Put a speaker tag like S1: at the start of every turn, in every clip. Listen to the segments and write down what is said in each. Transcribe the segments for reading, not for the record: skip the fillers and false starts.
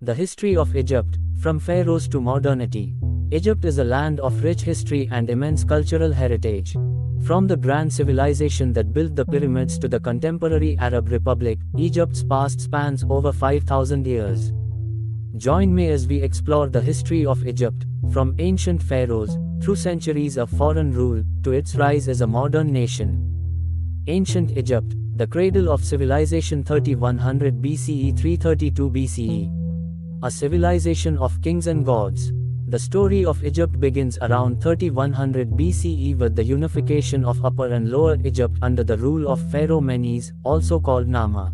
S1: The history of Egypt, from pharaohs to modernity. Egypt is a land of rich history and immense cultural heritage. From the grand civilization that built the pyramids to the contemporary Arab Republic, Egypt's past spans over 5,000 years. Join me as we explore the history of Egypt, from ancient pharaohs, through centuries of foreign rule, to its rise as a modern nation. Ancient Egypt, the cradle of civilization 3100 BCE 332 BCE. A civilization of kings and gods. The story of Egypt begins around 3100 BCE with the unification of Upper and Lower Egypt under the rule of Pharaoh Menes, also called Nama.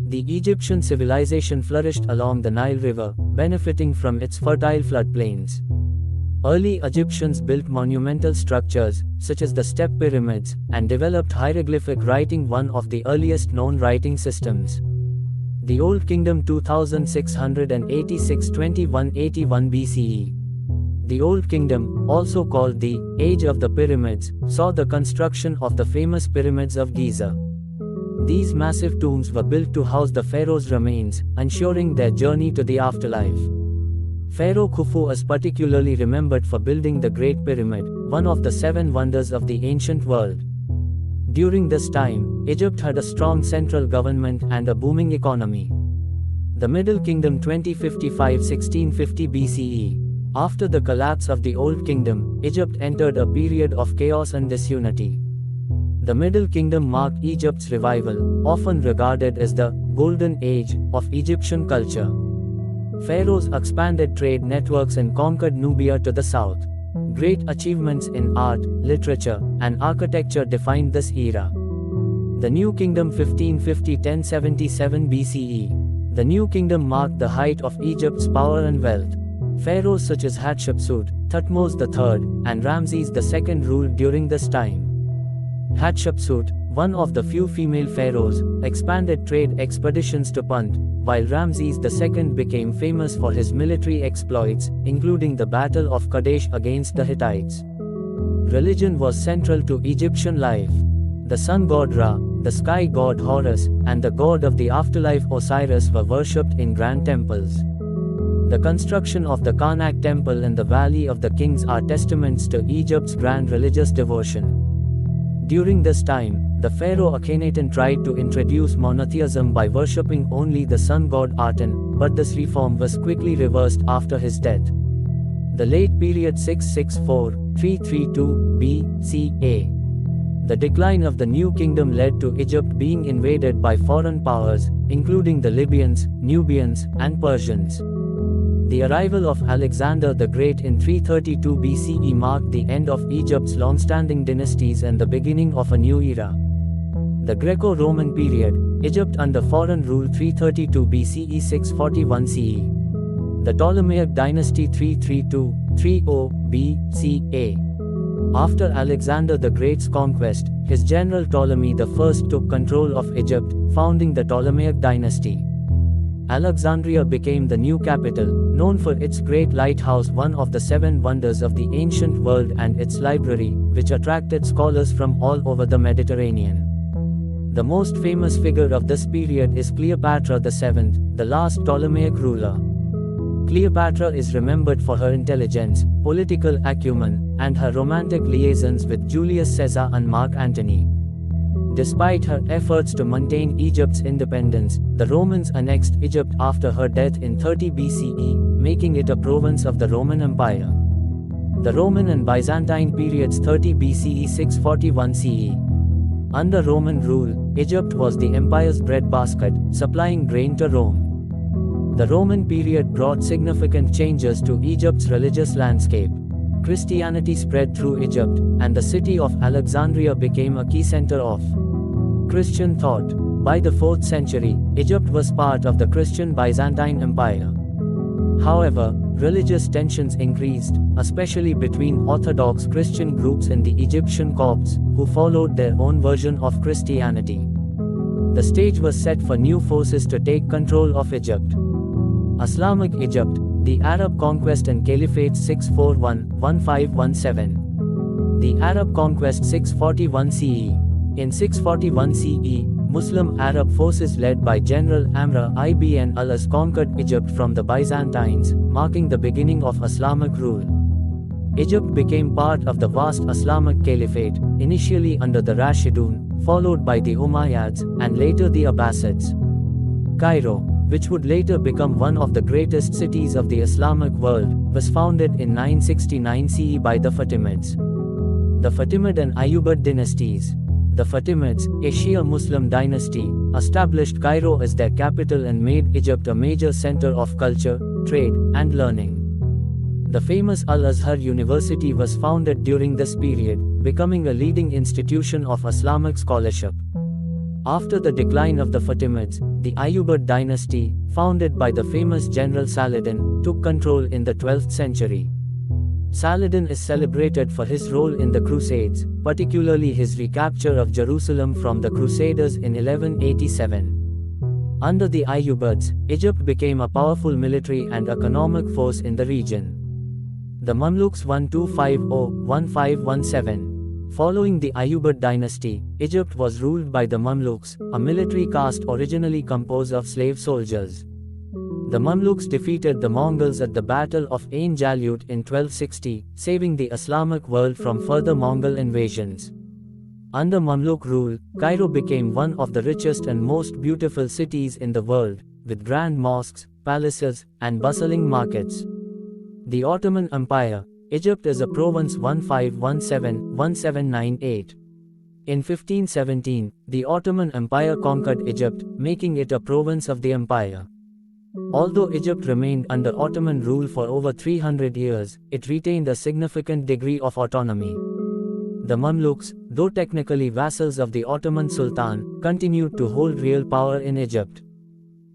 S1: The Egyptian civilization flourished along the Nile River, benefiting from its fertile floodplains. Early Egyptians built monumental structures, such as the step pyramids, and developed hieroglyphic writing, one of the earliest known writing systems. The Old Kingdom 2686–2181 BCE. The Old Kingdom, also called the Age of the Pyramids, saw the construction of the famous pyramids of Giza. These massive tombs were built to house the pharaohs' remains, ensuring their journey to the afterlife. Pharaoh Khufu is particularly remembered for building the Great Pyramid, one of the 7 wonders of the ancient world. During this time, Egypt had a strong central government and a booming economy. The Middle Kingdom 2055–1650 BCE. After the collapse of the Old Kingdom, Egypt entered a period of chaos and disunity. The Middle Kingdom marked Egypt's revival, often regarded as the Golden Age of Egyptian culture. Pharaohs expanded trade networks and conquered Nubia to the south. Great achievements in art, literature, and architecture defined this era. The New Kingdom 1550–1077 BCE. The New Kingdom marked the height of Egypt's power and wealth. Pharaohs such as Hatshepsut, Thutmose III, and Ramses II ruled during this time. Hatshepsut, one of the few female pharaohs, expanded trade expeditions to Punt, while Ramses II became famous for his military exploits, including the Battle of Kadesh against the Hittites. Religion was central to Egyptian life. The sun god Ra, the sky god Horus, and the god of the afterlife Osiris were worshipped in grand temples. The construction of the Karnak temple in the Valley of the Kings are testaments to Egypt's grand religious devotion. During this time, the pharaoh Akhenaten tried to introduce monotheism by worshipping only the sun god Aten, but this reform was quickly reversed after his death. The late period 664–332 BCE. The decline of the New Kingdom led to Egypt being invaded by foreign powers, including the Libyans, Nubians, and Persians. The arrival of Alexander the Great in 332 BCE marked the end of Egypt's long-standing dynasties and the beginning of a new era. The Greco-Roman period, Egypt under foreign rule 332 BCE 641 CE. The Ptolemaic dynasty 332–30 BCE. After Alexander the Great's conquest, his general Ptolemy I took control of Egypt, founding the Ptolemaic dynasty. Alexandria became the new capital, known for its great lighthouse, one of the 7 wonders of the ancient world, and its library, which attracted scholars from all over the Mediterranean. The most famous figure of this period is Cleopatra VII, the last Ptolemaic ruler. Cleopatra is remembered for her intelligence, political acumen, and her romantic liaisons with Julius Caesar and Mark Antony. Despite her efforts to maintain Egypt's independence, the Romans annexed Egypt after her death in 30 BCE, making it a province of the Roman Empire. The Roman and Byzantine periods 30 BCE 641 CE. Under Roman rule, Egypt was the empire's breadbasket, supplying grain to Rome. The Roman period brought significant changes to Egypt's religious landscape. Christianity spread through Egypt, and the city of Alexandria became a key center of Christian thought. By the 4th century, Egypt was part of the Christian Byzantine Empire. However, religious tensions increased, especially between Orthodox Christian groups and the Egyptian Copts, who followed their own version of Christianity. The stage was set for new forces to take control of Egypt. Islamic Egypt, the Arab conquest and Caliphate 641–1517. The Arab conquest 641 CE. In 641 CE, Muslim Arab forces led by General Amr ibn al-As conquered Egypt from the Byzantines, marking the beginning of Islamic rule. Egypt became part of the vast Islamic Caliphate, initially under the Rashidun, followed by the Umayyads, and later the Abbasids. Cairo, which would later become one of the greatest cities of the Islamic world, was founded in 969 CE by the Fatimids. The Fatimid and Ayyubid dynasties. The Fatimids, a Shia Muslim dynasty, established Cairo as their capital and made Egypt a major center of culture, trade, and learning. The famous Al-Azhar University was founded during this period, becoming a leading institution of Islamic scholarship. After the decline of the Fatimids, the Ayyubid dynasty, founded by the famous General Saladin, took control in the 12th century. Saladin is celebrated for his role in the Crusades, particularly his recapture of Jerusalem from the Crusaders in 1187. Under the Ayyubids, Egypt became a powerful military and economic force in the region. The Mamluks 1250–1517. Following the Ayyubid dynasty, Egypt was ruled by the Mamluks, a military caste originally composed of slave soldiers. The Mamluks defeated the Mongols at the Battle of Ain Jalut in 1260, saving the Islamic world from further Mongol invasions. Under Mamluk rule, Cairo became one of the richest and most beautiful cities in the world, with grand mosques, palaces, and bustling markets. The Ottoman Empire. Egypt is a province 1517–1798. In 1517, the Ottoman Empire conquered Egypt, making it a province of the empire. Although Egypt remained under Ottoman rule for over 300 years, it retained a significant degree of autonomy. The Mamluks, though technically vassals of the Ottoman Sultan, continued to hold real power in Egypt.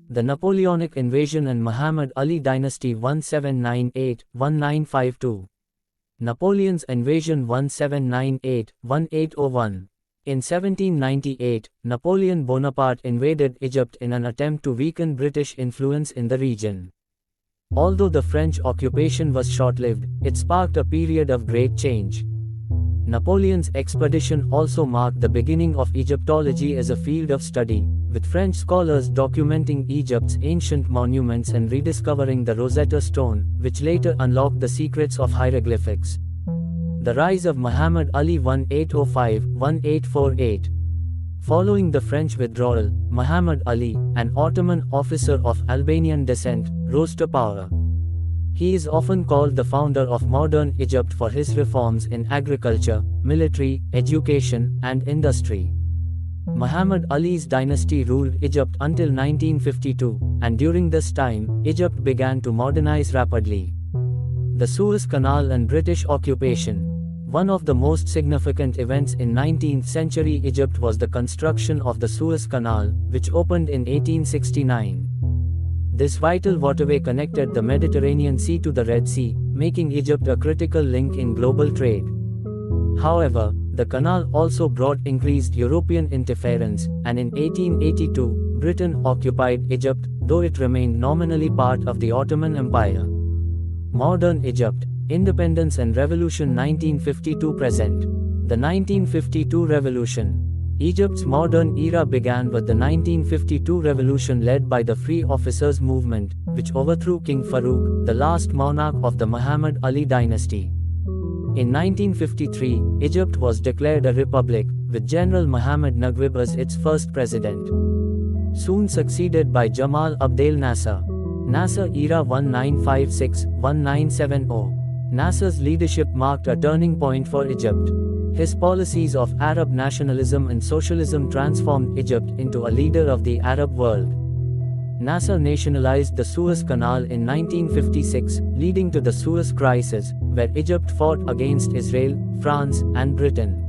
S1: The Napoleonic invasion and Muhammad Ali dynasty 1798–1952. Napoleon's invasion 1798–1801. In 1798, Napoleon Bonaparte invaded Egypt in an attempt to weaken British influence in the region. Although the French occupation was short-lived, it sparked a period of great change. Napoleon's expedition also marked the beginning of Egyptology as a field of study, with French scholars documenting Egypt's ancient monuments and rediscovering the Rosetta Stone, which later unlocked the secrets of hieroglyphics. The rise of Muhammad Ali 1805–1848. Following the French withdrawal, Muhammad Ali, an Ottoman officer of Albanian descent, rose to power. He is often called the founder of modern Egypt for his reforms in agriculture, military, education, and industry. Muhammad Ali's dynasty ruled Egypt until 1952, and during this time, Egypt began to modernize rapidly. The Suez Canal and British occupation. One of the most significant events in 19th century Egypt was the construction of the Suez Canal, which opened in 1869. This vital waterway connected the Mediterranean Sea to the Red Sea, making Egypt a critical link in global trade. However, the canal also brought increased European interference, and in 1882, Britain occupied Egypt, though it remained nominally part of the Ottoman Empire. Modern Egypt. Independence and Revolution 1952–present. The 1952 Revolution. Egypt's modern era began with the 1952 revolution led by the Free Officers Movement, which overthrew King Farouk, the last monarch of the Muhammad Ali dynasty. In 1953, Egypt was declared a republic, with General Mohammed Naguib as its first president. Soon succeeded by Jamal Abdel Nasser. Nasser era 1956–1970. Nasser's leadership marked a turning point for Egypt. His policies of Arab nationalism and socialism transformed Egypt into a leader of the Arab world. Nasser nationalized the Suez Canal in 1956, leading to the Suez Crisis, where Egypt fought against Israel, France, and Britain.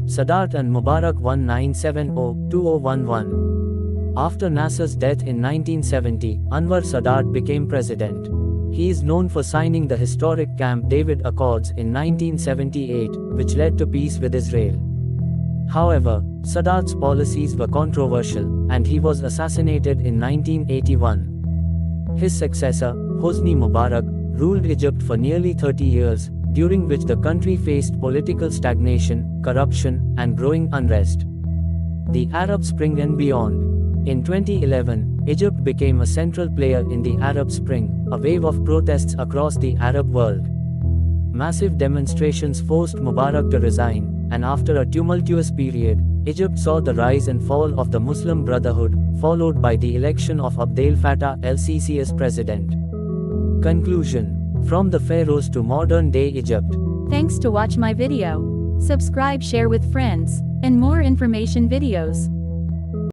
S1: Sadat and Mubarak 1970–2011. After Nasser's death in 1970, Anwar Sadat became president. He is known for signing the historic Camp David Accords in 1978, which led to peace with Israel. However, Sadat's policies were controversial, and he was assassinated in 1981. His successor, Hosni Mubarak, ruled Egypt for nearly 30 years, during which the country faced political stagnation, corruption, and growing unrest. the Arab Spring and beyond. In 2011, Egypt became a central player in the Arab Spring, a wave of protests across the Arab world. Massive demonstrations forced Mubarak to resign, and after a tumultuous period, Egypt saw the rise and fall of the Muslim Brotherhood, followed by the election of Abdel Fattah el-Sisi as president. Conclusion. From the Pharaohs to modern-day Egypt.
S2: Thanks to watch my video. Subscribe, share with friends, and more information videos.